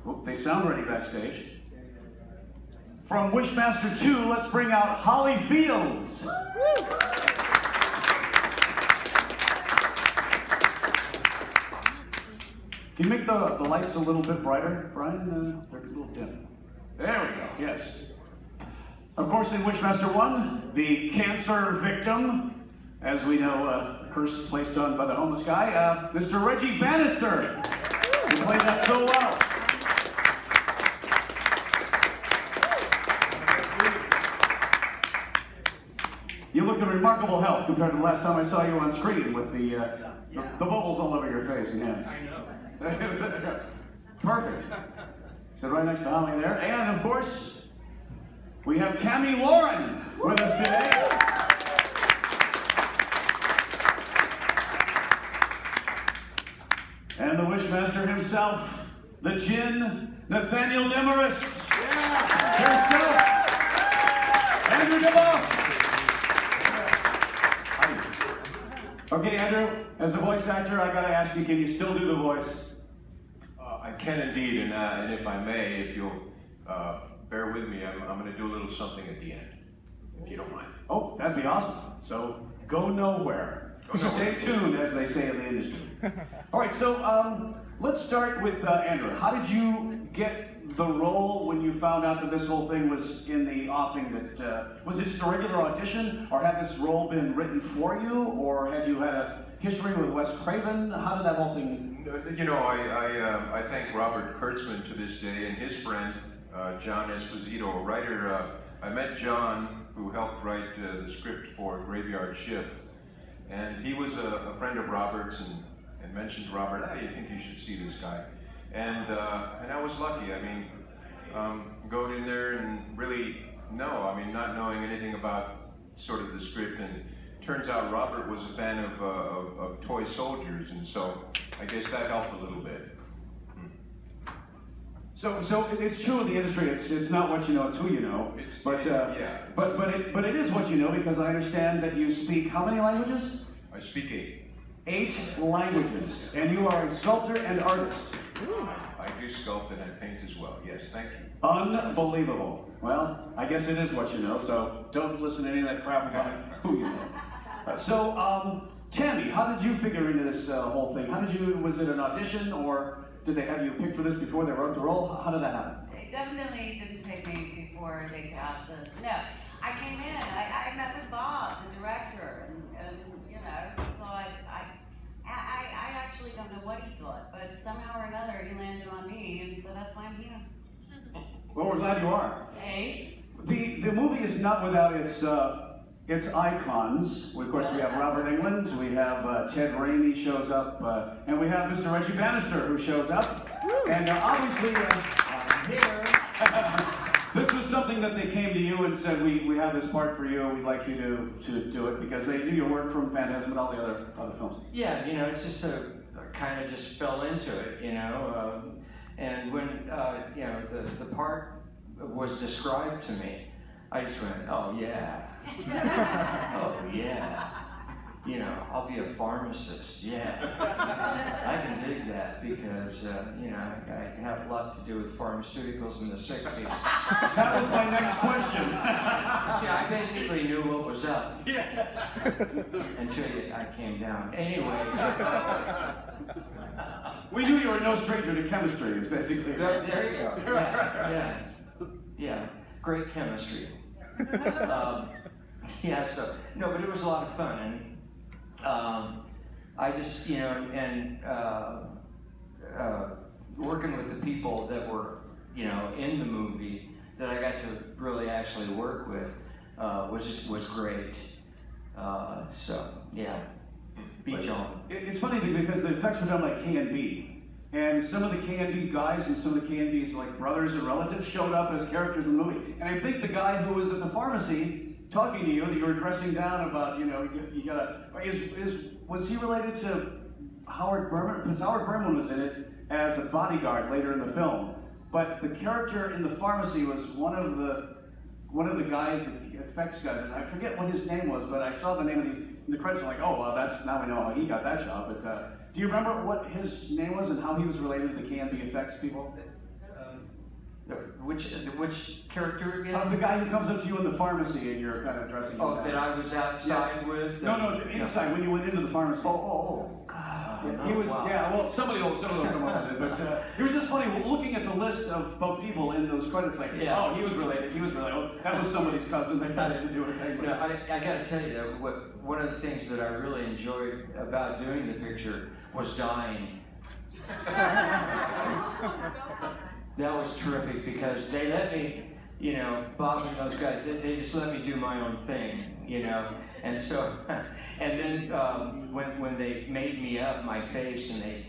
Oh, they sound ready backstage. From Wishmaster 2, let's bring out Holly Fields. Can you make the lights a little bit brighter, Brian? They're a little dim. There we go, yes. Of course, in Wishmaster 1, the cancer victim, as we know, curse placed on by the homeless guy, Mr. Reggie Bannister. You played that so well. You look in remarkable health compared to the last time I saw you on screen with the bubbles all over your face and hands. I know. Perfect. Sit right next to Holly there. And of course, we have Tammy Lauren with us today. And the Wishmaster himself, the Djinn, Nathaniel Demarest. Yeah. Yourself, Andrew Divoff. Okay, Andrew, as a voice actor, I gotta ask you, can you still do the voice? I can indeed, and if I may, if you'll bear with me, I'm going to do a little something at the end, if you don't mind. Oh, that'd be awesome. So, go nowhere. Stay tuned, as they say in the industry. All right, so let's start with Andrew. How did you get the role when you found out that this whole thing was in the offing? That was it just a regular audition, or had this role been written for you, or had you had a history with Wes Craven? How did that whole thing? You know, I thank Robert Kurtzman to this day and his friend John Esposito, a writer. I met John, who helped write the script for Graveyard Shift, and he was a friend of Robert's and mentioned to Robert, "Hey, you think you should see this guy?" And I was lucky. I mean, going in there and really not knowing anything about sort of the script, and turns out Robert was a fan of toy soldiers, and so I guess that helped a little bit. So it's true in the industry. It's not what you know, it's who you know. But it is what you know, because I understand that you speak how many languages? I speak 8. 8 languages, and you are a sculptor and artist. I do sculpt and I paint as well. Yes, thank you. Unbelievable. Well, I guess it is what you know, so don't listen to any of that crap about who you know. So, Tammy, how did you figure into this whole thing? Was it an audition, or did they have you pick for this before they wrote the role? How did that happen? They definitely didn't pick me before they cast us. No, I came in, I met with Bob, the director, and you know, thought, I actually don't know what he thought, but somehow or another he landed on me, and so that's why I'm here. Well, we're glad you are. Thanks. The movie is not without its icons. Of course, we have Robert Englund, we have Ted Raimi shows up, and we have Mr. Reggie Bannister who shows up. And obviously, here, this was something that they came to you and said, we have this part for you, we'd like you to do it, because they knew your work from Phantasm and all the other films. Yeah, you know, it's just I kind of just fell into it, you know, and when, you know, the part was described to me, I just went, oh yeah, oh yeah, you know, I'll be a pharmacist, yeah. I can dig that because, you know, I have a lot to do with pharmaceuticals in the 60s. That was my next question. Yeah, I basically knew what was up. Yeah. Until I came down. Anyway. We knew you were no stranger to chemistry, is basically. There you go. Yeah. Great chemistry. Yeah, so, no, but it was a lot of fun. And I just, you know, and working with the people that were, you know, in the movie that I got to really actually work with was great. So, yeah. Beach on. It's funny because the effects were done by K&B, and some of the K&B guys and some of the K&B's like brothers or relatives showed up as characters in the movie. And I think the guy who was at the pharmacy talking to you that you were dressing down about, you know, you gotta, was he related to Howard Berman? Because Howard Berman was in it as a bodyguard later in the film, but the character in the pharmacy was one of the guys, the effects guys, and I forget what his name was, but I saw the name of the credits. I'm like, oh well, now we know how he got that job. But do you remember what his name was and how he was related to the K&B effects people? Which character again? The guy who comes up to you in the pharmacy and you're kind of dressing Oh, him that down. I was outside with? No, inside, when you went into the pharmacy. He was, wow. yeah, well, somebody will come up with it, but it was just funny, looking at the list of both people in those credits, like, Yeah. oh, he was related, well, that was somebody's cousin, they had to do a thing. No, I gotta tell you that one of the things that I really enjoyed about doing the picture was dying. That was terrific because they let me, you know, Bob and those guys, they just let me do my own thing, you know. And so, and then when they made me up my face and they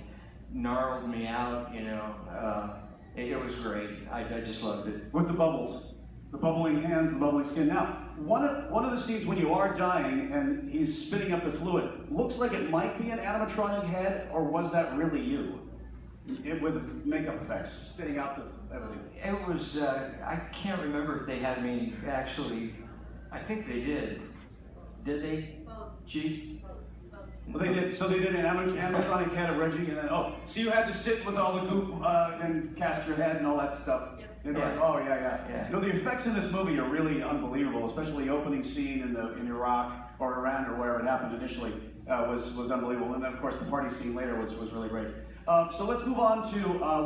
gnarled me out, you know, it was great. I just loved it. With the bubbles, the bubbling hands, the bubbling skin. Now, one of the scenes when you are dying and he's spitting up the fluid, looks like it might be an animatronic head, or was that really you? With makeup effects, spitting out the everything. It was, I can't remember if they had me actually, I think they did. Did they? Gee? Well, they did. So they did an animatronic head of Reggie, and then so you had to sit with all the goop and cast your head and all that stuff. And Yeah. like, oh yeah. No, the effects in this movie are really unbelievable, especially the opening scene in Iraq or Iran or wherever it happened initially was unbelievable, and then of course the party scene later was really great. So let's move on to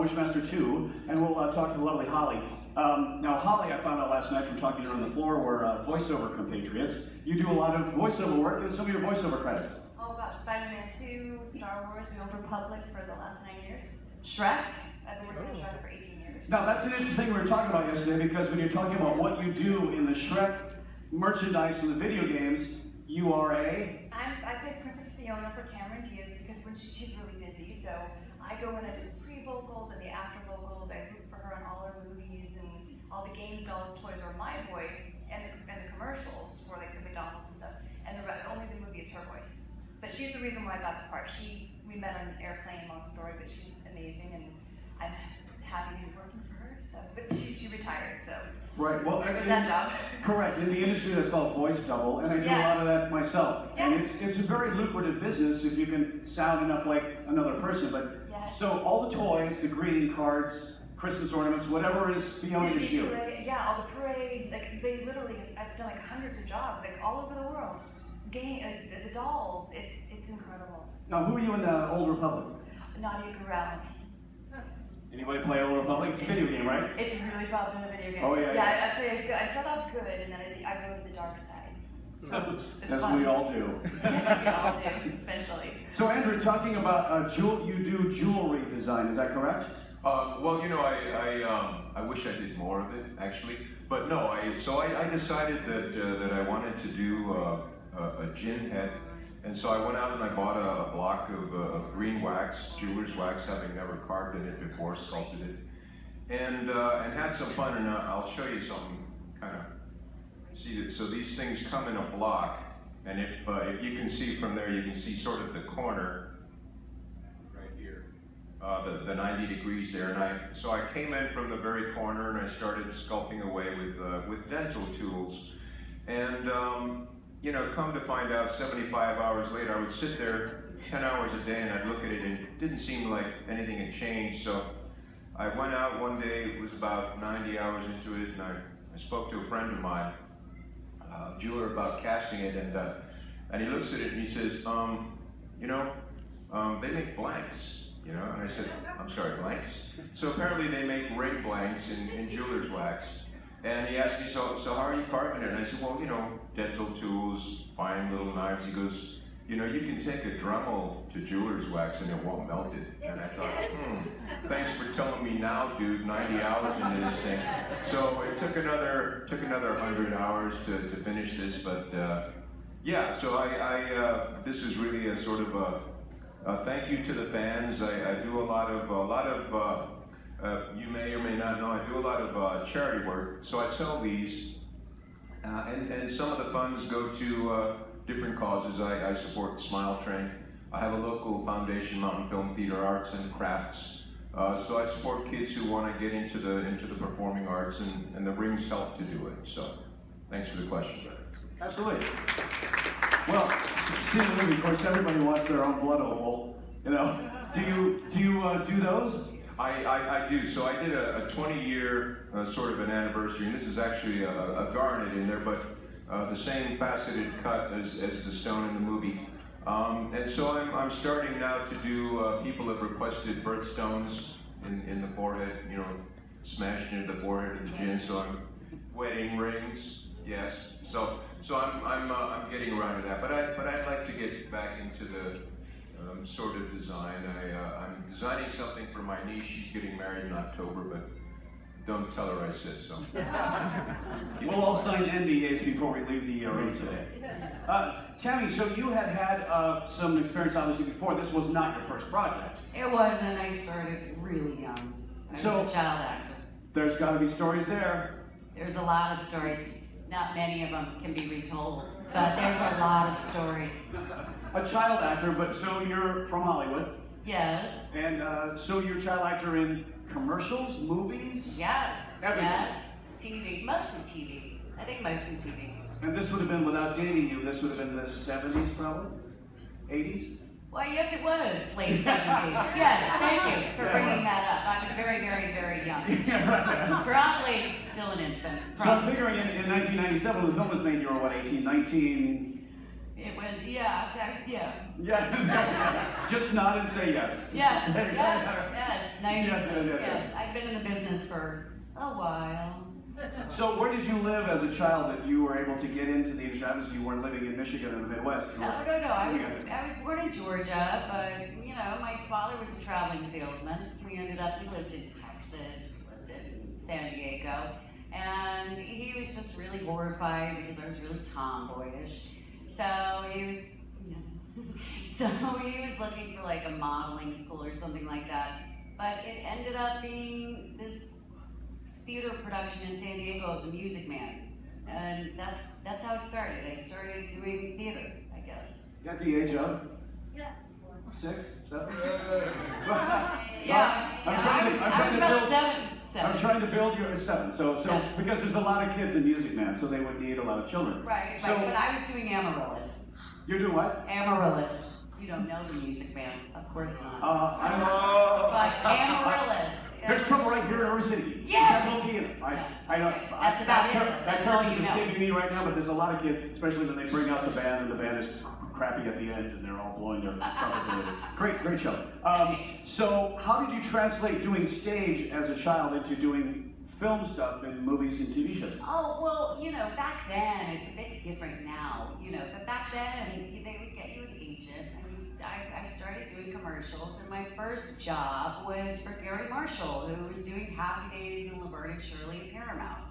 Wishmaster 2, and we'll talk to the lovely Holly. Now, Holly, I found out last night from talking to her on the floor, were voiceover compatriots. You do a lot of voiceover work. Give us some of your voiceover credits. Oh gosh, Spider-Man 2, Star Wars, The Old Republic for the last 9 years. Shrek, I've been working on Shrek for 18 years. Now, that's an interesting thing we were talking about yesterday, because when you're talking about what you do in the Shrek merchandise and the video games, you are a... I played Princess Fiona for Cameron Diaz because when she's really busy, so I go in and do pre-vocals and the after-vocals. I root for her on all her movies, and all the games, dolls, toys are my voice, and the commercials for like the McDonald's and stuff, and only the movie is her voice. But she's the reason why I got the part. We met on an airplane, long story, but she's amazing, and I'm happy to be working for her. So, but she retired, so Right, well, it was that job. correct. In the industry, that's called voice double, and I do a Yeah. lot of that myself. Yeah. And it's a very lucrative business if you can sound enough like another person. But Yes. so all the toys, the greeting cards, Christmas ornaments, whatever is Fiona to Disney you. parade, yeah, all the parades, like they literally, I've done like hundreds of jobs, like all over the world. The dolls, it's incredible. Now, who are you in the Old Republic? Nadia Gurel. Anybody play Old Republic? It's a video game, right? It's a really popular video game. Oh, yeah, Yeah, I play it good. I start off good, and then I go to the dark side. So it's As fun. we all do. Yes, we all do, eventually. So, Andrew, talking about you do jewelry design, is that correct? Well, you know, I wish I did more of it, actually. But no, I decided that I wanted to do a gin head. And so I went out and I bought a block of green wax, jeweler's wax, having never carved in it before, sculpted it, and had some fun. And I'll show you something, kind of see that. So these things come in a block, and if you can see from there, you can see sort of the corner right here, the 90 degrees there. And so I came in from the very corner and I started sculpting away with dental tools, and you know, come to find out 75 hours later, I would sit there 10 hours a day and I'd look at it and it didn't seem like anything had changed. So I went out one day, it was about 90 hours into it, and I spoke to a friend of mine, jeweler, about casting it, and he looks at it and he says, you know, they make blanks, you know? And I said, I'm sorry, blanks? So apparently they make ring blanks in jeweler's wax. And he asked me, so how are you carving it? And I said, well, you know, dental tools, fine little knives. He goes, you know, you can take a Dremel to jeweler's wax and it won't melt it. And I thought, thanks for telling me now, dude, 90 hours into this thing. So it took another 100 hours to finish this, but yeah, so this is really a sort of a thank you to the fans. I do a lot of you may or may not know, I do a lot of charity work, so I sell these, and some of the funds go to different causes. I support the Smile Train. I have a local foundation, Mountain Film Theater Arts and Crafts, so I support kids who want to get into the performing arts, and the rings help to do it. So, thanks for the question, brother. Absolutely. Well, seeing the movie, of course, everybody wants their own blood opal. You know, do you do those? I do. So I did a 20-year sort of an anniversary, and this is actually a garnet in there, but the same faceted cut as the stone in the movie. And so I'm starting now to do, people have requested birthstones in the forehead, you know, smashed into the forehead of the gin, so I'm wedding rings, yes. So I'm getting around to that, but I'd like to get back into the sort of design. I'm designing something for my niece. She's getting married in October, but don't tell her I said so. We'll all sign NDAs before we leave the room today. Tammy, so you had some experience obviously before. This was not your first project. It wasn't. I started really young. I was a child actor. There's got to be stories there. There's a lot of stories. Not many of them can be retold, but there's a lot of stories. A child actor, but so you're from Hollywood. Yes. And so you're a child actor in commercials, movies? Yes. Everything. Yes. TV. Mostly TV. I think mostly TV. And this would have been, without dating you, this would have been the 70s probably? 80s? Well, yes, it was late 70s. Yes, thank you for bringing that up. I was very, very, very young. Probably still an infant. So I'm figuring in 1997 when the film was made, you were what, 18, 19? It was, yeah. Yeah. Just nod and say yes. Yes, yes. 90s, Yes. yes. I've been in the business for a while. So where did you live as a child that you were able to get into the industry? Obviously you weren't living in Michigan in the Midwest. No. I was born in Georgia, but you know, my father was a traveling salesman. We lived in Texas, we lived in San Diego, and he was just really horrified because I was really tomboyish. So he was, he was looking for like a modeling school or something like that. But it ended up being this theater production in San Diego of The Music Man. And that's how it started. I started doing theater, I guess. At the age of? Yeah. 6, 7? Yeah. I was about seven. I'm trying to build you 7. So because there's a lot of kids in Music Man, so they would need a lot of children. Right, so, but I was doing Amaryllis. You're doing what? Amaryllis. You don't know The Music Man, of course not. I know. But Amaryllis. There's trouble right here in our city. Yes! Capital T in it. I know. Okay, that's about it. That That's all character's you know. escaping me right now, but there's a lot of kids, especially when they bring out the band, and the band is crappy at the end, and they're all blowing their trumpets. Great show. So how did you translate doing stage as a child into doing film stuff in movies and TV shows? Oh, well, back then, it's a bit different now, but back then, they would get you an agent. I started doing commercials, and my first job was for Gary Marshall, who was doing Happy Days and Laverne and Shirley at Paramount.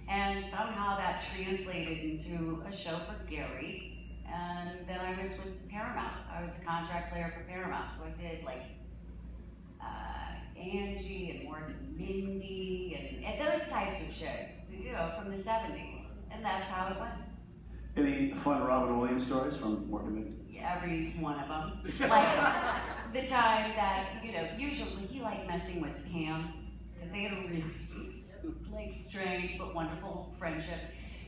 And somehow that translated into a show for Gary, and then I was with Paramount. I was a contract player for Paramount, so I did like Angie and Mork and Mindy and those types of shows, from the 70s, and that's how it went. Any fun Robin Williams stories from Mork and Mindy? Every one of them. Like the time that, usually he liked messing with Pam, because they had a really strange but wonderful friendship.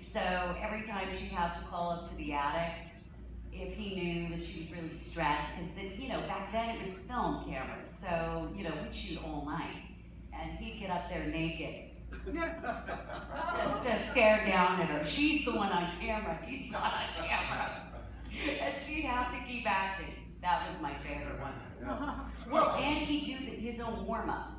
So every time she'd have to call up to the attic, if he knew that she was really stressed, because back then it was film cameras, so we'd shoot all night, and he'd get up there naked. Just to stare down at her. She's the one on camera, he's not on camera. And she'd have to keep acting. That was my favorite one. Yeah. Well, and he'd do his own warm-up.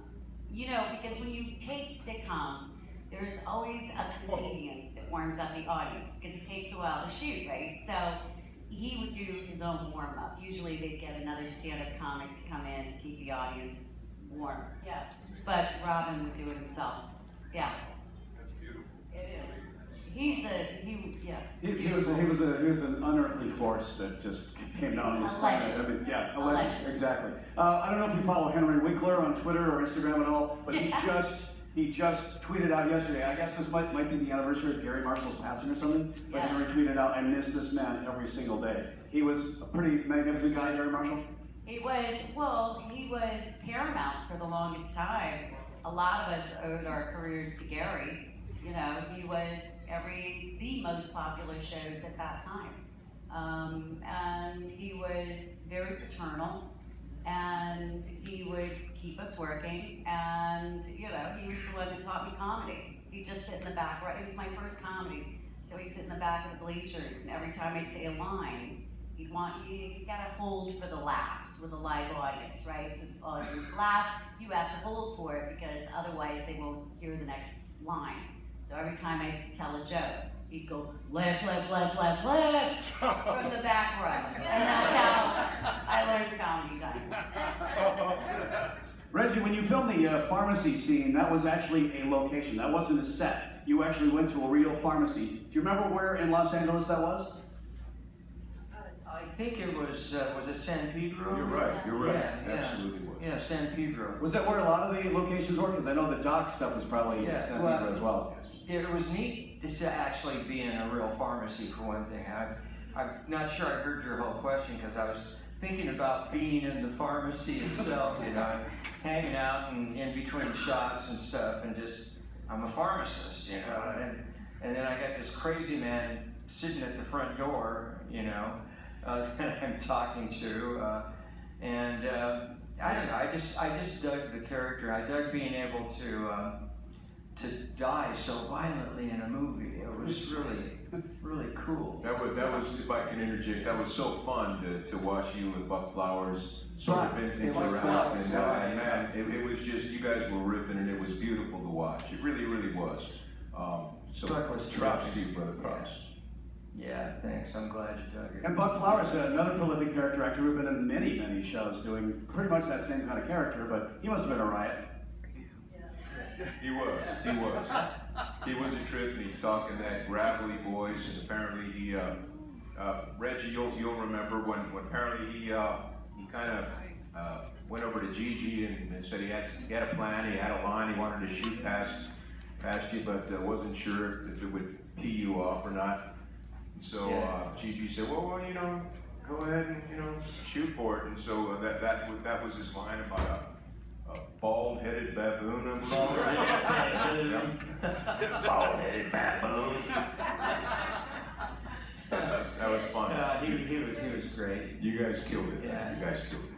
Because when you take sitcoms, there's always a comedian that warms up the audience, because it takes a while to shoot, right? So he would do his own warm-up. Usually they'd get another stand-up comic to come in to keep the audience warm. Yeah. But Robin would do it himself. Yeah. That's beautiful. It is. He was an unearthly force that just came down on this planet. Legend. A legend, exactly. I don't know if you follow Henry Winkler on Twitter or Instagram at all, but he just tweeted out yesterday. I guess this might be the anniversary of Gary Marshall's passing or something. But Yes. Henry tweeted out, "I miss this man every single day." He was a pretty magnificent guy, Gary Marshall. He was Paramount for the longest time. A lot of us owed our careers to Gary. He was the most popular shows at that time. And he was very paternal, and he would keep us working, and you know, he was the one that taught me comedy. He'd just sit in the back, right? It was my first comedy, so he'd sit in the back of the bleachers, and every time I'd say a line, he'd want you gotta hold for the laughs with a live audience, right? So if the audience laughs, you have to hold for it because otherwise they won't hear the next line. So every time I tell a joke, he'd go, laugh, laugh, laugh, laugh, laugh, from the back row. And that's how I learned comedy time. Reggie, when you filmed the pharmacy scene, that was actually a location. That wasn't a set. You actually went to a real pharmacy. Do you remember where in Los Angeles that was? I think it was it San Pedro? You're right, Yeah, absolutely was. Yeah, San Pedro. Was that where a lot of the locations were? Because I know the doc stuff was probably Yeah, San well, Pedro as well. It was neat to actually be in a real pharmacy for one thing. I'm not sure I heard your whole question because I was thinking about being in the pharmacy itself, you know, hanging out and in between shots and stuff, and just, I'm a pharmacist, you know, and then I got this crazy man sitting at the front door, you know, that I'm talking to, and I don't know, I just dug the character. I dug being able to die so violently in a movie. It was really cool. That was, if I can interject, that was so fun to watch you and Buck Flowers sort of interact. Flowers, And man, it was just, you guys were ripping and it was beautiful to watch. It really, really was. So Buck was props to terrific. you, brother, props. Yeah, thanks. I'm glad you dug it. And Buck Flowers, another prolific character actor who've been in many, many shows doing pretty much that same kind of character, but he must have been a riot. He was. He was a trip, and he's talking that gravelly voice, and apparently he, Reggie, you'll remember when apparently he kind of went over to Gigi and said he had a plan, he had a line, he wanted to shoot past you, but wasn't sure if it would pee you off or not. So Gigi said, well, you know, go ahead and, you know, shoot for it. And so that was his line about a bald-headed baboon, I believe. Bald-headed baboon. That was fun. He was great. You guys killed it. Yeah. You guys killed it.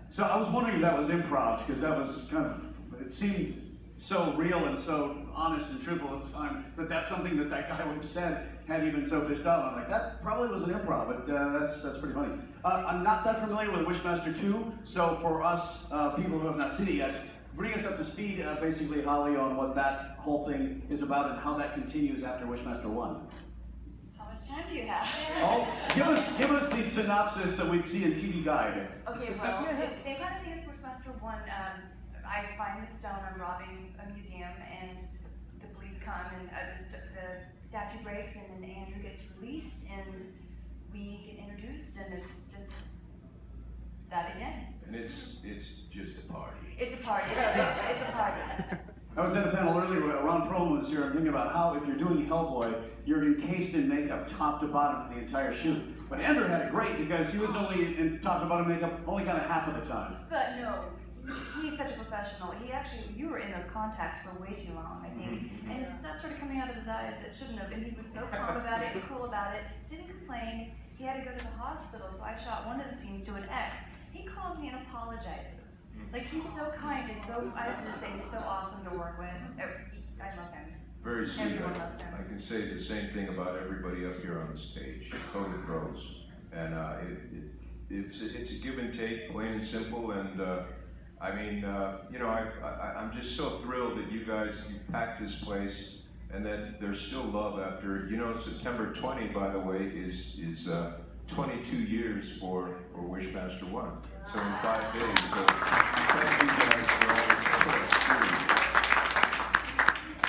So I was wondering if that was improv, because that was kind of, it seemed so real and so honest and truthful at the time that that's something that guy would have said had he been so pissed off. I'm like, that probably was an improv, but that's pretty funny. I'm not that familiar with Wishmaster 2, so for us people who have not seen it yet, bring us up to speed, basically, Holly, on what that whole thing is about and how that continues after Wishmaster 1. How much time do you have? Oh, give us the synopsis that we'd see in TV Guide. Okay, well, it's the same kind of thing as Wishmaster 1. I find the stone, I'm robbing a museum, and the police come, and the statue breaks, and then Andrew gets released, and we get introduced, and it's just that again. And it's just a party. It's a party. It's a party. I was at a panel earlier where Ron Perlman was here. I'm thinking about how if you're doing Hellboy, you're encased in makeup top to bottom for the entire shoot. But Andrew had it great because he was only in top to bottom makeup only kind of half of the time. But no, he's such a professional. You were in those contacts for way too long, I think. And stuff started coming out of his eyes that shouldn't have. And he was so calm about it and cool about it, didn't complain. He had to go to the hospital, so I shot one of the scenes to an ex. He calls me and apologizes. Like, he's so kind and so, I have to just say, he's so awesome to work with. I love him. Very sweet. Everyone loves him. I can say the same thing about everybody up here on the stage. Totally pros. And it's a give and take, plain and simple. And I mean, you know, I'm just so thrilled that you guys packed this place, and that there's still love after. You know, September 20, by the way, is 22 years for Wishmaster 1. So in 5 days. So thank you guys for all the support.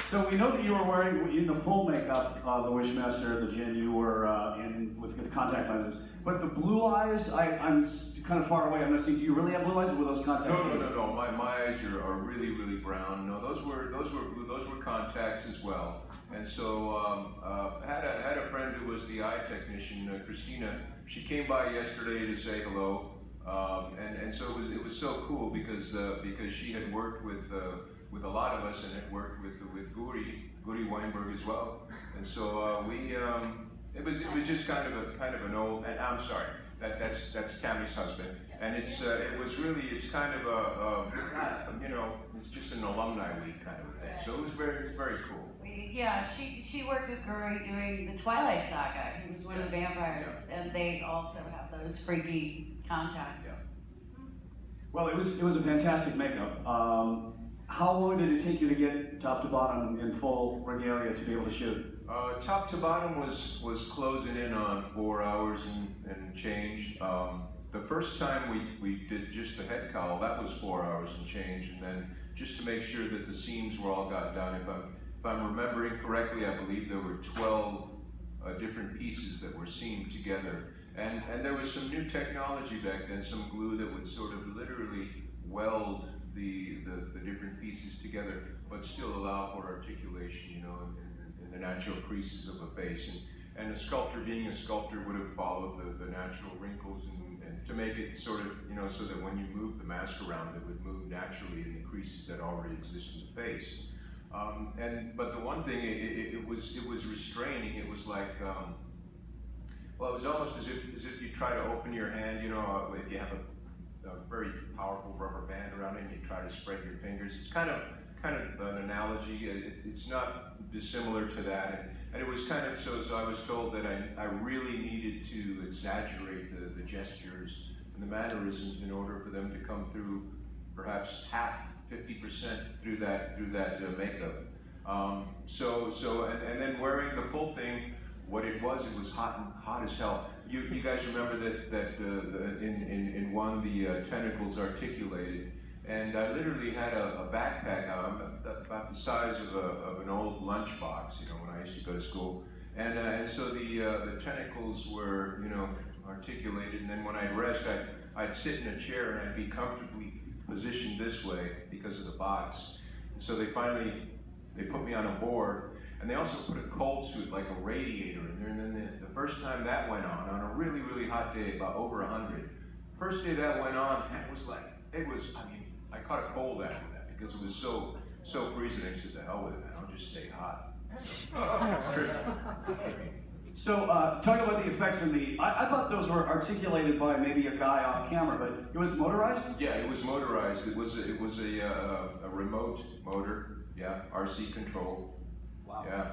So we know that you were wearing in the full makeup of the Wishmaster, the gin you were in with contact lenses. But the blue eyes, I'm kind of far away. I'm not seeing. Do you really have blue eyes, or were those contacts? No. My eyes are really, really brown. No, those were blue. Those were contacts as well. And so had a friend who was the eye technician, Christina. She came by yesterday to say hello, and so it was so cool because she had worked with a lot of us and had worked with Guri Weinberg as well. And so it was just kind of an old. And I'm sorry, that's Tammy's husband. And it's it's kind of it's just an alumni week kind of a thing. So it's very cool. Yeah, she worked with Guri doing the Twilight Saga. He was one of the vampires, and they also have those freaky contacts. Yeah. Well, it was a fantastic makeup. How long did it take you to get top to bottom in full regalia to be able to shoot? Top to bottom was closing in on 4 hours and change. The first time we did just the head cowl, that was 4 hours and change, and then just to make sure that the seams were all got done. If I'm remembering correctly, I believe there were 12 different pieces that were seamed together. And there was some new technology back then, some glue that would sort of literally weld the different pieces together, but still allow for articulation, you know, in the natural creases of a face. And a sculptor, being a sculptor, would have followed the natural wrinkles and to make it sort of, you know, so that when you move the mask around, it would move naturally in the creases that already exist in the face. But the one thing, it was restraining. It was like, well, it was almost as if you try to open your hand, you know, if you have a very powerful rubber band around it and you try to spread your fingers. It's kind of an analogy. It's not dissimilar to that. And it was kind of, so I was told that I really needed to exaggerate the gestures and the mannerisms in order for them to come through perhaps half, 50% through that makeup. And then wearing the full thing, what it was hot as hell. You guys remember that in one the tentacles articulated, and I literally had a backpack about the size of an old lunchbox, you know, when I used to go to school, and so the tentacles were, you know, articulated, and then when I'd rest, I'd sit in a chair and I'd be comfortably positioned this way because of the box. And so they put me on a board, and they also put a cold suit, like a radiator in there, and then the first time that went on a really, really hot day, about over 100, first day that went on, and I caught a cold after that because it was so freezing. I said, the hell with it, man, I'll just stay hot. So, talking about the effects in I thought those were articulated by maybe a guy off camera, but it was motorized? Yeah, it was motorized. It was a remote motor, yeah, RC controlled. Wow. Yeah,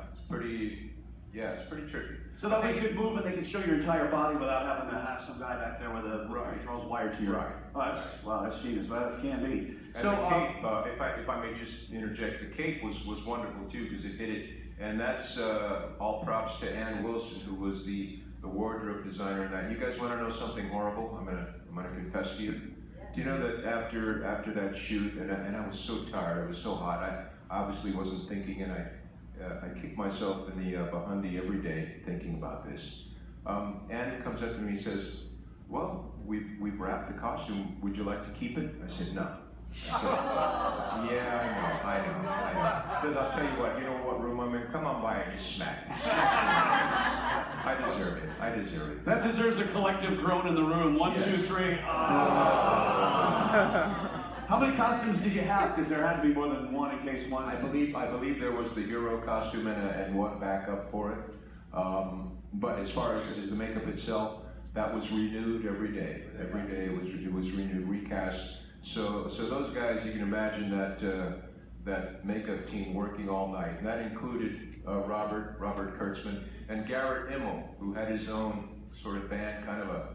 it's pretty tricky. So that they could move and they could show your entire body without having to have some guy back there with the controls wired to you. Right. Oh, that's genius. Well, that can be. And so the cape, if I may just interject, the cape was wonderful too because it hit it, and that's all props to Ann Wilson, who was the wardrobe designer. And you guys want to know something horrible? I'm gonna confess to you. Do you know that after that shoot, and I was so tired, I was so hot, I obviously wasn't thinking, and I kick myself in the behundi every day thinking about this. Ann comes up to me and says, well, we've wrapped the costume. Would you like to keep it? I said, no. Yeah, I know. Because I'll tell you what, you know what room I'm in? Come on by and just smack me. I deserve it. that deserves a collective groan in the room. One, Yes. 2, 3. How many costumes did you have? Because there had to be more than one in case one. I believe there was the hero costume and one backup for it. But as far as the makeup itself, that was renewed every day. Every day it was renewed, recast. So those guys, you can imagine that makeup team working all night. And that included Robert Kurtzman and Garrett Immel, who had his own sort of band, kind of a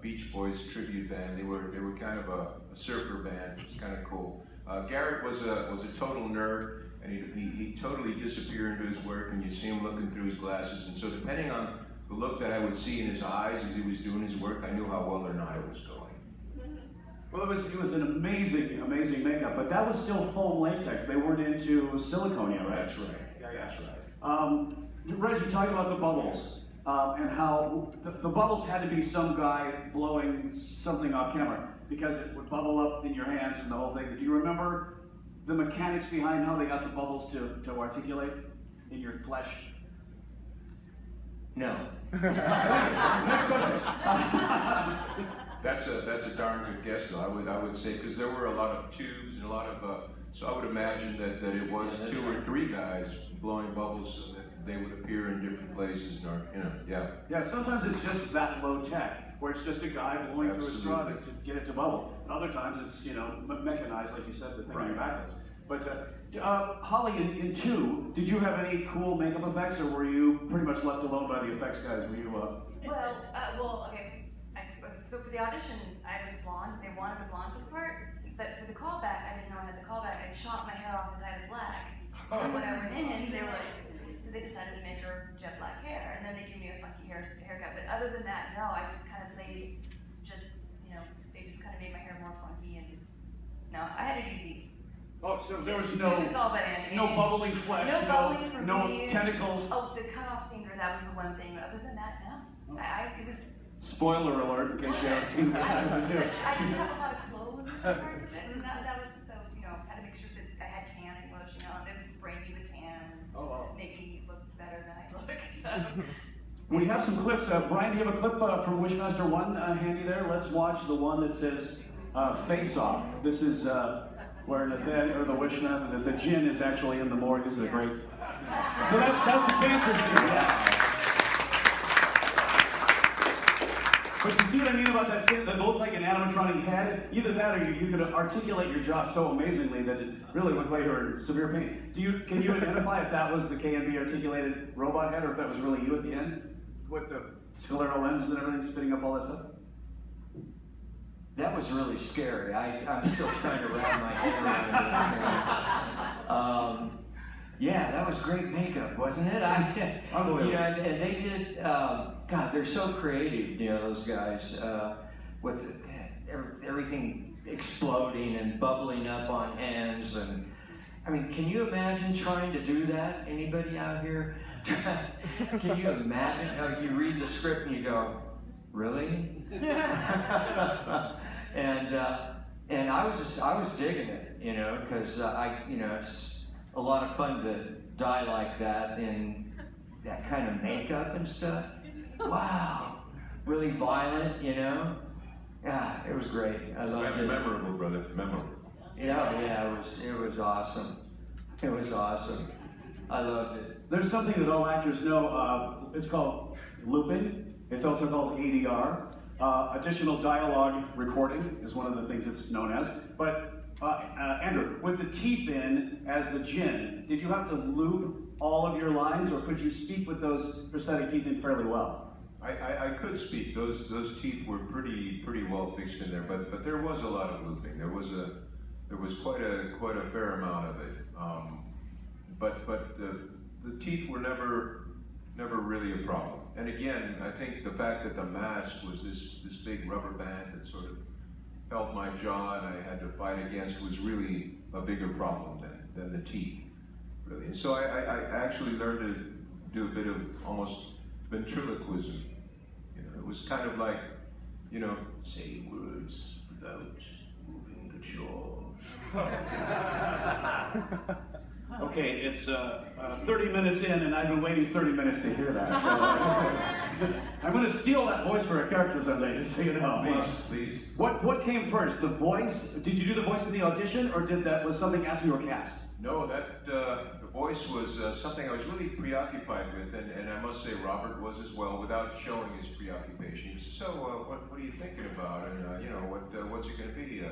Beach Boys tribute band. They were kind of a surfer band. It was kind of cool. Garrett was a total nerd, and he totally disappeared into his work, and you see him looking through his glasses. And so depending on the look that I would see in his eyes as he was doing his work, I knew how well or not it was going. Well, it was an amazing makeup, but that was still foam latex. They weren't into silicone yet, right? That's right. That's right. Reggie, talk about the bubbles and how the bubbles had to be some guy blowing something off camera because it would bubble up in your hands and the whole thing. Do you remember the mechanics behind how they got the bubbles to articulate in your flesh? No. Next question. That's a darn good guess, though. I would say, because there were a lot of tubes and a lot of so I would imagine that it was two or three guys blowing bubbles so that they would appear in different places, yeah. Yeah, sometimes it's just that low tech, where it's just a guy blowing through a straw to get it to bubble. And other times it's, mechanized, like you said, the thing on your back is. But Holly, in 2, did you have any cool makeup effects, or were you pretty much left alone by the effects guys? Were you? Okay. So for the audition, I was blonde. They wanted the blonde for the part, but for the callback, I didn't know I had the callback. I chopped my hair off and dyed it black. So when I went in, they were like, so they decided to make her jet black hair, and then they gave me a funky haircut. But other than that, no, I just kind of played, they just kind of made my hair more funky, and no, I had it easy. Oh, so there was It's all about Andy. no bubbling flesh, No bubbling for no me. tentacles. Oh, the cut off finger, that was the one thing. Other than that, no. It was. Spoiler alert, in case you haven't seen that. I didn't have a lot of clothes in some parts of it, and that was so, I had to make sure that I had tan English, they would spray me with tan, Oh, wow. make me look better than I look, so. We have some clips. Brian, do you have a clip from Wishmaster 1 handy there? Let's watch the one that says Face Off. This is where Nathaniel, or the Wishmaster, the djinn is actually in the morgue. This is a great. So that's the cancer scene, yeah. But you see what I mean about that scene that looked like an animatronic head? Either that or you could articulate your jaw so amazingly that it really looked like you were in severe pain. Can you identify if that was the KNB articulated robot head or if that was really you at the end? With the scleral lenses and everything spitting up all that stuff? That was really scary. I'm still trying to wrap my head around it. Yeah, that was great makeup, wasn't it? Unbelievable. And they did, God, they're so creative, those guys, with everything exploding and bubbling up on hands. And I mean, can you imagine trying to do that? Anybody out here? Can you imagine how you read the script and you go, really? And I was digging it, because it's a lot of fun to die like that in that kind of makeup and stuff. Wow, really violent, Yeah, it was great. I loved it. Memorable, brother, memorable. Yeah, it was awesome. It was awesome. I loved it. There's something that all actors know. It's called looping. It's also called ADR. Additional dialogue recording is one of the things it's known as. But Andrew, with the teeth in as the djinn, did you have to loop all of your lines, or could you speak with those prosthetic teeth in fairly well? I could speak. Those teeth were pretty well fixed in there, but there was a lot of looping. There was quite a fair amount of it. But the teeth were never really a problem. And again, I think the fact that the mask was this big rubber band that sort of held my jaw and I had to fight against was really a bigger problem than the teeth, really. And so I actually learned to do a bit of almost ventriloquism. It was kind of like, say words without moving the jaw. Okay, it's 30 minutes in, and I've been waiting 30 minutes to hear that. So, I'm going to steal that voice for a character someday, just so you know. Please. What came first, the voice? Did you do the voice in the audition, or was something after you were cast? No, the voice was something I was really preoccupied with, and I must say Robert was as well, without showing his preoccupation. He said, so what are you thinking about, and what's it going to be?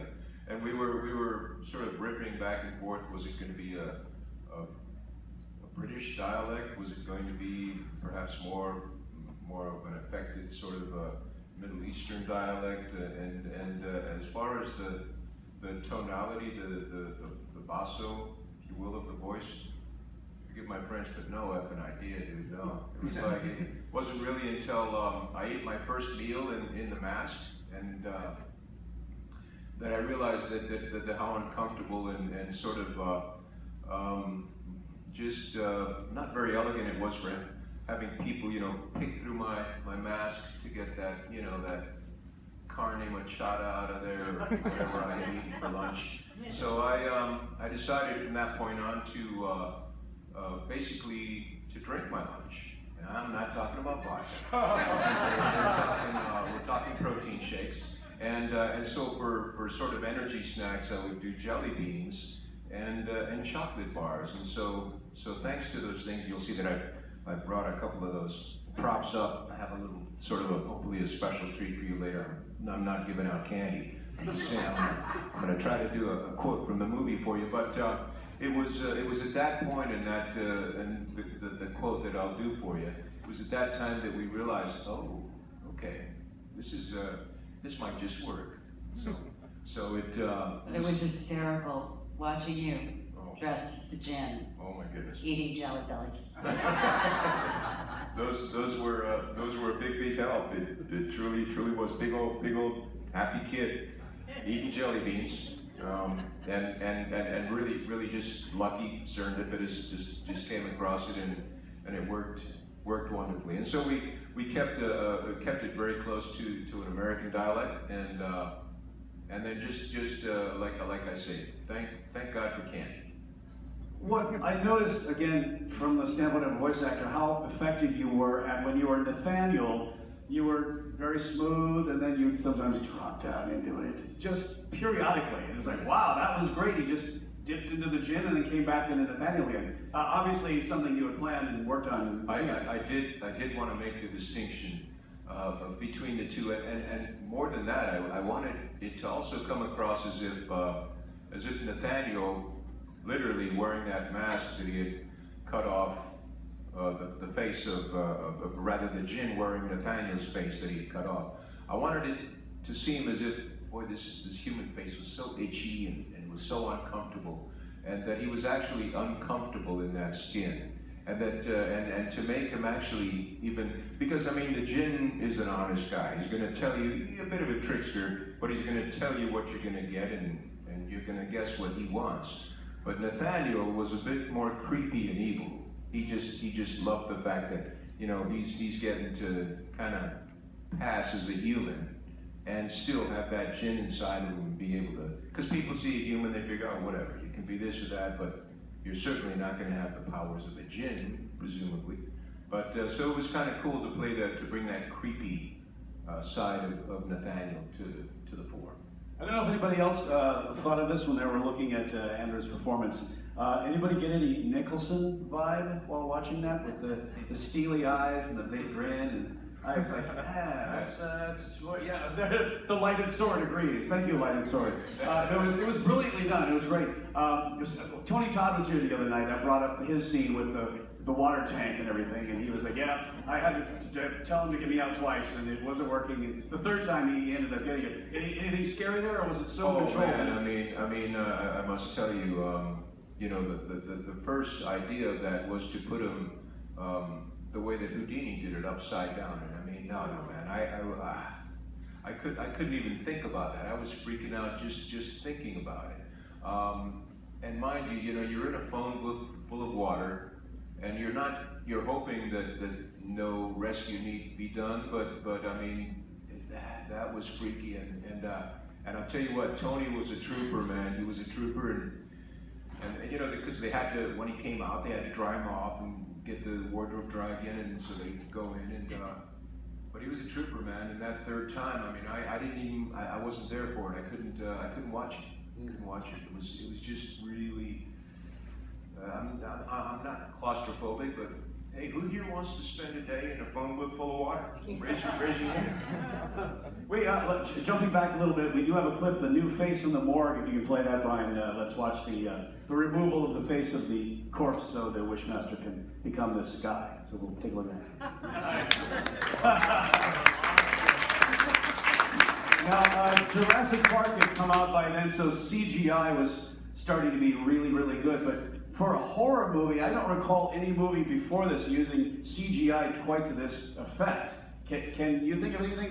And we were sort of riffing back and forth. Was it going to be a British dialect? Was it going to be perhaps more of an affected sort of Middle Eastern dialect? And as far as the tonality, the basso, if you will, of the voice, forgive my French, but no effing idea, dude. No, it was like it wasn't really until I ate my first meal in the mask and that I realized that how uncomfortable and sort of just not very elegant it was for him, having people, pick through my mask to get that, that carne machada out of there, or whatever I had eaten for lunch. So I decided from that point on to basically to drink my lunch. And I'm not talking about vodka. We're talking protein shakes. And so for sort of energy snacks, I would do jelly beans and chocolate bars. And so thanks to those things, you'll see that I brought a couple of those props up. I have a little, sort of hopefully a special treat for you later. I'm not giving out candy. I'm just saying I'm going to try to do a quote from the movie for you. But it was at that point, and that and the quote that I'll do for you. It was at that time that we realized, oh, okay, this might just work. So it. But it was hysterical watching you Oh. dressed as the gin, Oh my goodness. eating jelly bellies. Those were a big help. It truly was big old happy kid eating jelly beans, and really just lucky, serendipitous, just came across it and it worked wonderfully. And so we kept it very close to an American dialect, and then just like I say, thank God for candy. What I noticed, again, from the standpoint of a voice actor, how effective you were at when you were Nathaniel. You were very smooth, and then you'd sometimes drop down into it, just periodically. And it's like, wow, that was great. He just dipped into the gin and then came back into Nathaniel again. Obviously, something you had planned and worked on. I did want to make the distinction between the two, and more than that, I wanted it to also come across as if Nathaniel, literally wearing that mask that he had cut off the face of rather the gin wearing Nathaniel's face that he had cut off. I wanted it to seem as if, boy, this human face was so itchy and was so uncomfortable, and that he was actually uncomfortable in that skin. And that and to make him actually even, because I mean the gin is an honest guy. He's going to tell you, he's a bit of a trickster, but he's going to tell you what you're going to get, and you're going to guess what he wants. But Nathaniel was a bit more creepy and evil. He just loved the fact that, you know, he's getting to kind of pass as a human and still have that gin inside of him and be able to, because people see a human, they figure, oh, whatever, you can be this or that, but you're certainly not going to have the powers of a gin, presumably. But so it was kind of cool to play that, to bring that creepy side of Nathaniel to the fore. I don't know if anybody else thought of this when they were looking at Andrew's performance. Anybody get any Nicholson vibe while watching that, with the steely eyes and the big grin? And I was like, that's well, yeah. The lighted sword agrees. Thank you, lighted sword. It was brilliantly done. It was great. Tony Todd was here the other night. I brought up his scene with the water tank and everything, and he was like, yeah, I had to tell him to get me out twice, and it wasn't working. And the third time he ended up getting it. Anything scary there, or was it so controlled? Man, I must tell you, you know, the first idea of that was to put him the way that Houdini did it, upside down. And I mean, no, man, I couldn't even think about that. I was freaking out just thinking about it. And mind you, you know, you're in a phone booth full of water, and you're hoping that no rescue need be done, but I mean, that was freaky, and I'll tell you what, Tony was a trooper, man. He was a trooper, and you know, because they had to, when he came out, they had to dry him off and get the wardrobe dry again, and so they could go in, and but he was a trooper, man. And that third time, I mean, I wasn't there for it. I couldn't watch it. It was just really. I'm not claustrophobic, but hey, who here wants to spend a day in a phone booth full of water? Raise your hand. Wait, jumping back a little bit, we do have a clip, the new face in the morgue. If you can play that, Brian, let's watch the removal of the face of the corpse so the Wishmaster can become this guy. So we'll take a look at that. Now, Jurassic Park had come out by then, so CGI was starting to be really, really good. But for a horror movie, I don't recall any movie before this using CGI quite to this effect. Can you think of anything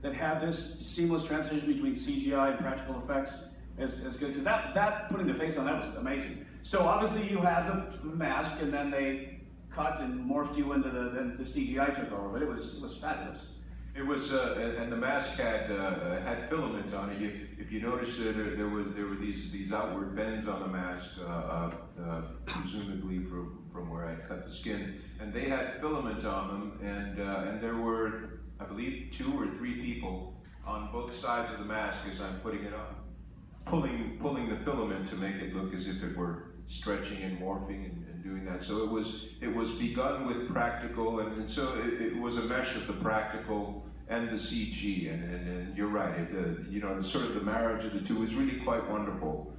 that had this seamless transition between CGI and practical effects as good? Because that putting the face on, that was amazing. So obviously you had the mask, and then they cut and morphed you into the CGI took over, but it was fabulous. It was, and the mask had filament on it. If you notice, there were these outward bends on the mask, presumably from where I cut the skin, and they had filament on them, and there were, I believe, 2 or 3 people on both sides of the mask as I'm putting it on, pulling the filament to make it look as if it were stretching and morphing and doing that. So it was begun with practical, and so it was a mesh of the practical and the CG, and you're right, you know, sort of the marriage of the two was really quite wonderful.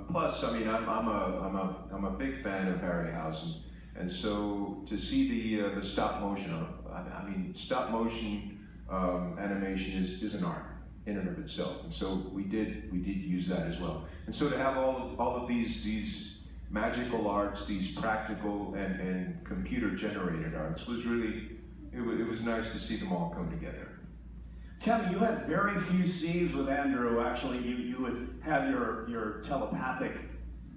Plus, I mean, I'm a big fan of Harryhausen, and so to see the stop motion, I mean, stop motion animation is an art in and of itself, and so we did use that as well. And so to have all of these magical arts, these practical and computer generated arts was really, it was nice to see them all come together. Tammy, you had very few scenes with Andrew. Actually, you would have your telepathic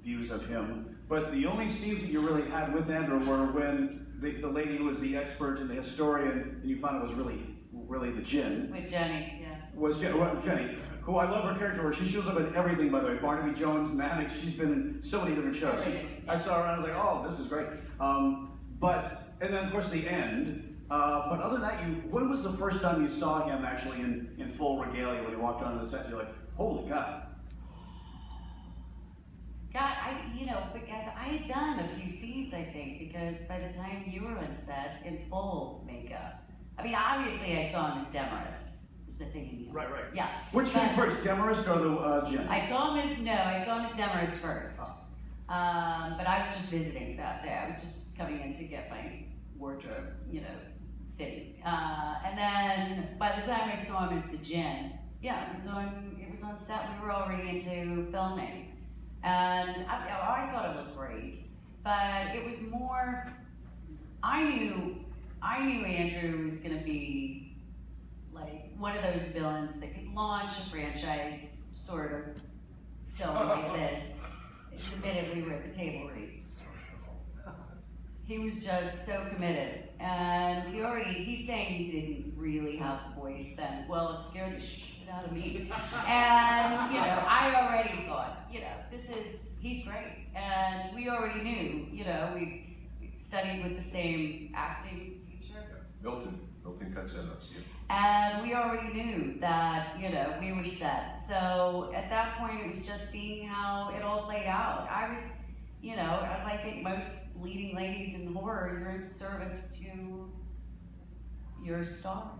views of him, but the only scenes that you really had with Andrew were when the lady who was the expert and the historian, and you found it was really the Djinn. With Jenny, yeah. Was Jenny, who I love her character, where she shows up in everything, by the way. Barnaby Jones, Maddox, she's been in so many different shows. I saw her and I was like, oh, this is great. And then of course the end. But other than that, when was the first time you saw him actually in full regalia when he walked onto the set? You're like, holy God. God, because I had done a few scenes, I think, because by the time you were on set in full makeup, I mean, obviously I saw him as Demarest. Is the thing in you? Right. Yeah. Which came first, Demarest or the Djinn? I saw him as Demarest first. Oh. But I was just visiting that day. I was just coming in to get my wardrobe, fitting. And then by the time I saw him as the Djinn, yeah, we saw him, it was on set, we were already into filming. And I thought it looked great, but it was more, I knew Andrew was gonna be like one of those villains that could launch a franchise sort of film like this the minute we were at the table reads. He was just so committed, and he's saying he didn't really have a voice then. Well, it scared the shit out of me. And, I already thought, he's great. And we already knew, we studied with the same acting teacher. Milton Katsenos, yeah. Mm-hmm. And we already knew that, we were set. So at that point, it was just seeing how it all played out. I was, as I think most leading ladies in horror, you're in service to your star.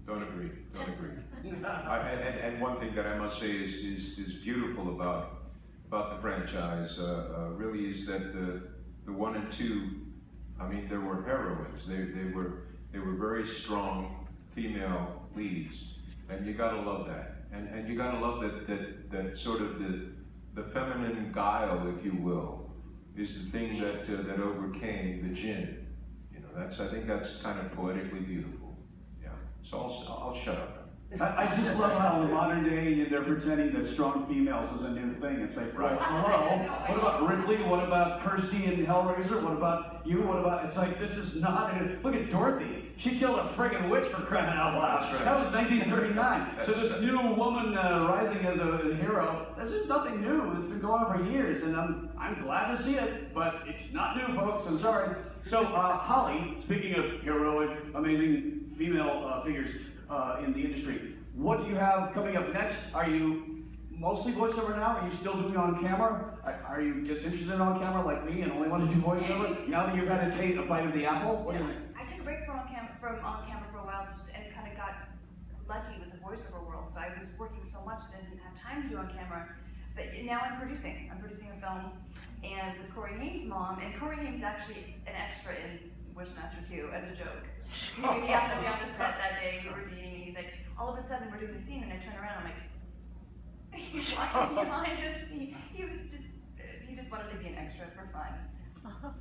Don't agree. And one thing that I must say is beautiful about the franchise really is that the 1 and 2, I mean, there were heroines. They were very strong female leads, and you gotta love that. And you gotta love that sort of the feminine guile, if you will, is the thing that overcame the Djinn. I think that's kind of poetically beautiful. Yeah. So I'll shut up. I just love how in the modern day they're pretending that strong females is a new thing. It's like, right, hello. What about Ripley? What about Kirsty in Hellraiser? What about you? It's like, this is not, look at Dorothy. She killed a friggin' witch for crying out loud. That's right. That was 1939. So this new woman rising as a hero, this is nothing new. It's been going on for years, and I'm glad to see it, but it's not new, folks. I'm sorry. So, Holly, speaking of heroic, amazing female figures in the industry, what do you have coming up next? Are you mostly voiceover now? Are you still doing on camera? Are you just interested in on camera like me and only want to do voiceover? Now that you've had to take a bite of the apple? What do you think? I took a break from on camera for a while and kind of got lucky with the voiceover world. So I was working so much that I didn't have time to do on camera. But now I'm producing. I'm producing a film, and with Corey Haim's mom. And Corey Haim's actually an extra in Wishmaster 2 as a joke. He happened to be on the set that day. We were dating, and he's like, all of a sudden we're doing the scene, and I turn around, I'm like, he's walking behind the scene. He just wanted to be an extra for fun.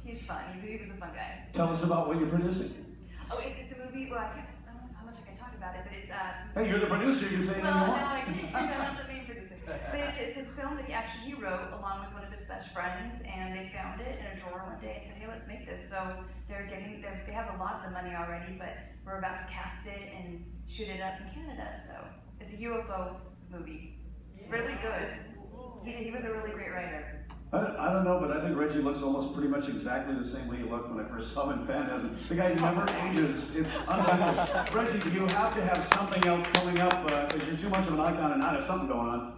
He's fun. He was a fun guy. Tell us about what you're producing. Oh, it's a movie. Well, I don't know how much I can talk about it, but it's Hey, you're the producer. You can say anything you no, want. I can't. I'm not the main producer. But it's a film that he wrote along with one of his best friends, and they found it in a drawer one day and said, hey, let's make this. So they have a lot of the money already, but we're about to cast it and shoot it up in Canada. So it's a UFO movie. It's really good. He was a really great writer. I don't know, but I think Reggie looks almost pretty much exactly the same way he looked when I first saw him in Phantasm. The guy never ages. It's unbelievable. Reggie, you have to have something else coming up because you're too much of an icon and not have something going on.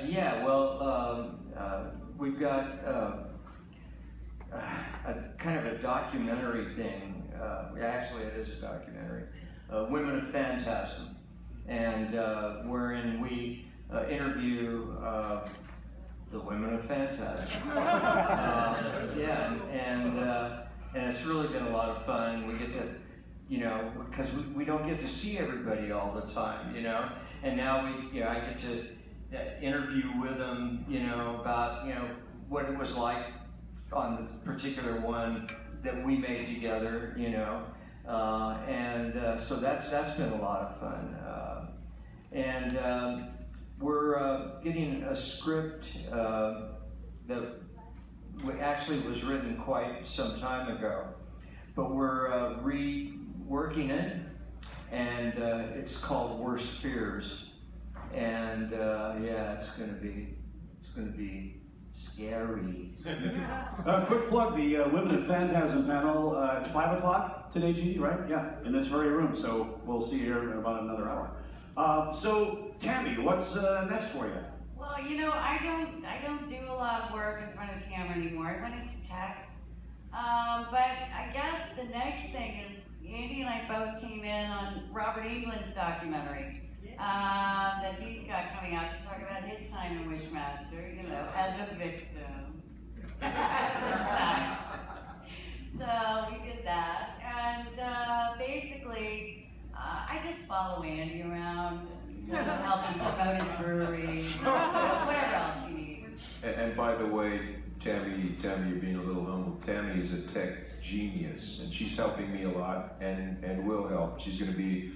Yeah, well, we've got a kind of a documentary thing. Actually, it is a documentary, Women of Phantasm, and wherein we interview the women of Phantasm. Yeah, and it's really been a lot of fun. We get to, you know, because we don't get to see everybody all the time, you know, and now I get to interview with them, you know, about, you know, what it was like on the particular one that we made together, you know, so that's been a lot of fun, we're getting a script that actually was written quite some time ago, but we're reworking it, and it's called Worst Fears. And yeah, it's gonna be scary. Quick plug, the Women of Phantasm panel at 5 o'clock today, Gigi, right? Yeah, in this very room, so we'll see you here in about another hour. So, Tammy, what's next for you? Well, you know, I don't do a lot of work in front of the camera anymore. I went into tech. But I guess the next thing is Andy and I both came in on Robert England's documentary that he's got coming out to talk about his time in Wishmaster, you know, as a victim. This time. So we did that, and basically, I just follow Andy around, you know, help him promote his brewery, whatever else he needs. And by the way, Tammy, you're being a little humble. Tammy is a tech genius, and she's helping me a lot, and will help. She's going to be,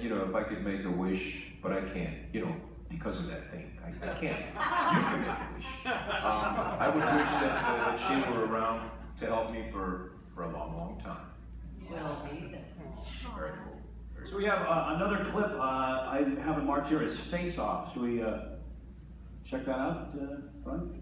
you know, if I could make a wish, but I can't, you know, because of that thing. I can't. You can make a wish. I would wish that she were around to help me for a long, long time. Will be there. Very cool. So we have another clip, I have it marked here as Face Off. Should we check that out, Ron?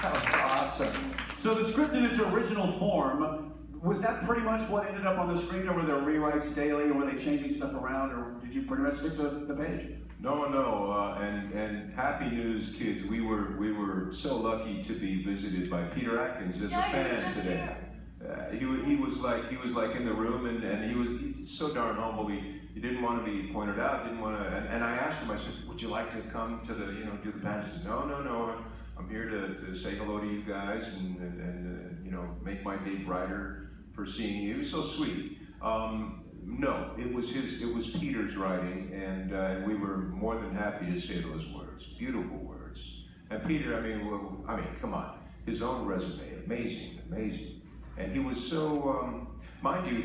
That was awesome. So the script in its original form, was that pretty much what ended up on the screen, or were there rewrites daily, or were they changing stuff around, or did you pretty much stick to the page? No, and happy news, kids. We were so lucky to be visited by Peter Atkins as a fan today. He was like in the room, and he's so darn humble. He didn't want to be pointed out. Didn't want to. And I asked him. I said, "Would you like to come to the do the panel?" He said, "No. I'm here to say hello to you guys and you know, make my day brighter for seeing you." So sweet. No, it was Peter's writing, and we were more than happy to say those words. Beautiful words. And Peter, I mean, come on, his own resume, amazing. And he was so, mind you,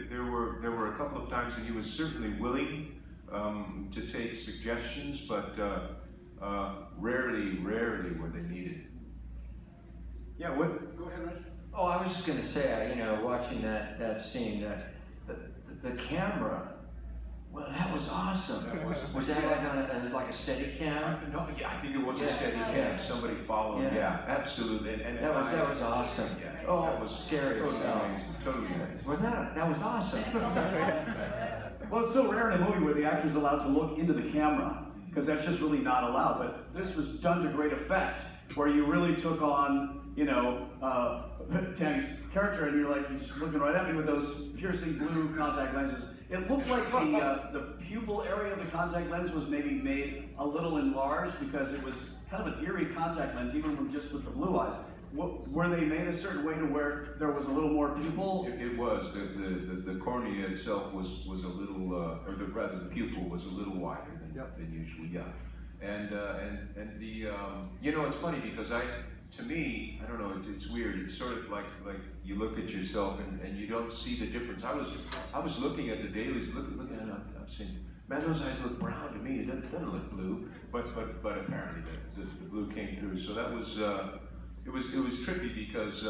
there were a couple of times that he was certainly willing to take suggestions, but rarely were they needed. Yeah, what? Go ahead, Reggie. Oh, I was just gonna say, you know, watching that scene, the camera. Well, that was awesome. Was that like a steady cam? No, yeah, I think it was a steady cam. Somebody followed. Yeah, absolutely. And that was awesome. Yeah, Oh, that was scary. Totally amazing. Totally amazing. Wasn't that was awesome. Well, it's so rare in a movie where the actor's allowed to look into the camera, because that's just really not allowed. But this was done to great effect, where you really took on, you know, Tammy's character, and you're like, he's looking right at me with those piercing blue contact lenses. It looked like the pupil area of the contact lens was maybe made a little enlarged, because it was kind of an eerie contact lens, even with just with the blue eyes. Were they made a certain way to where there was a little more pupil? It was. The cornea itself was a little, or rather the pupil was a little wider than usually. Yeah. And the you know, it's funny because to me, I don't know, it's weird. It's sort of like you look at yourself and you don't see the difference. I was looking at the dailies, looking at it, I'm saying, man, those eyes look brown to me. It doesn't look blue, but apparently the blue came through. So that was it was tricky because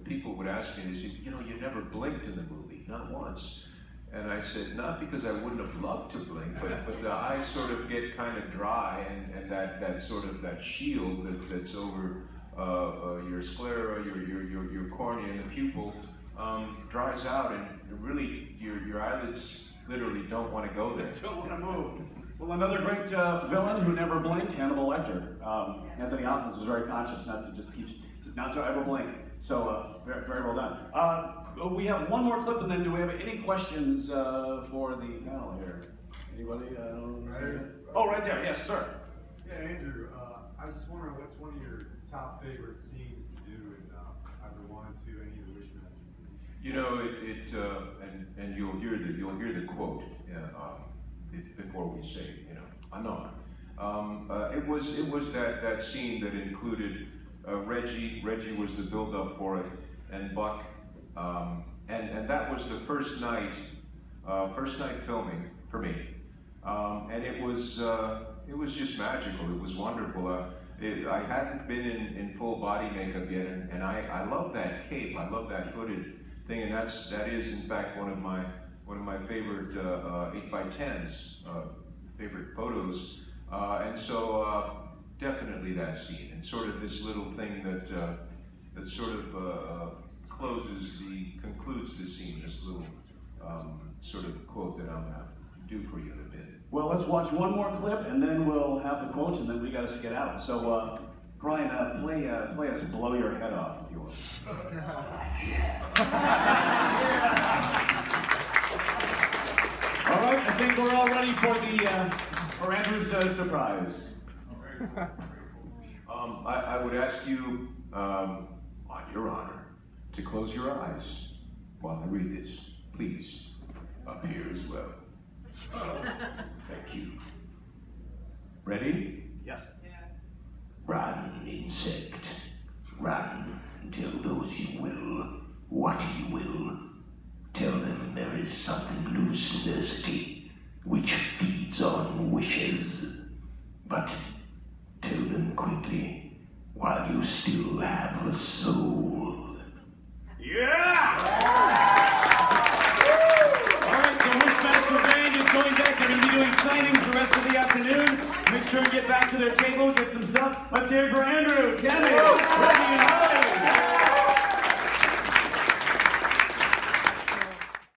people would ask me, they said, you know, you never blinked in the movie, not once. And I said, not because I wouldn't have loved to blink, but the eyes sort of get kind of dry, and that sort of that shield that's over your sclera, your cornea, and the pupil dries out, and really your eyelids literally don't want to go there. Don't want to move. Well, another great villain who never blinked, Hannibal Lecter. Anthony Hopkins was very conscious not to ever blink. So very, very well done. We have one more clip, and then do we have any questions for the panel here? Anybody? Oh, right there. Yes, sir. Yeah, Andrew. I was just wondering what's one of your top favorite scenes to do in either 1, 2, any of the Wishmaster movies? You know, and you'll hear the quote before we say it, you know, I know. It was that scene that included Reggie. Reggie was the build-up for it, and Buck, and that was the first night filming for me, and it was just magical. It was wonderful. I hadn't been in full body makeup yet, and I love that cape. I love that hooded thing, and that is in fact one of my favorite 8x10s, favorite photos, and so definitely that scene, and sort of this little thing that sort of concludes the scene. This little sort of quote that I'm gonna do for you in a bit. Well, let's watch one more clip, and then we'll have the quotes, and then we got to get out. So, Brian, play us "Blow Your Head Off" if you will. All right, I think we're all ready for Andrew's surprise. I would ask you, on your honor, to close your eyes while I read this. Please, up here as well. Thank you. Ready? Yes. Run, insect. Run, tell those you will what you will. Tell them there is something loose in their state which feeds on wishes. But tell them quickly while you still have a soul. Yeah! All right, so Wishmaster Band is going back. They're going to be doing signings the rest of the afternoon. Make sure you get back to their table, get some stuff. Let's hear it for Andrew, Tammy.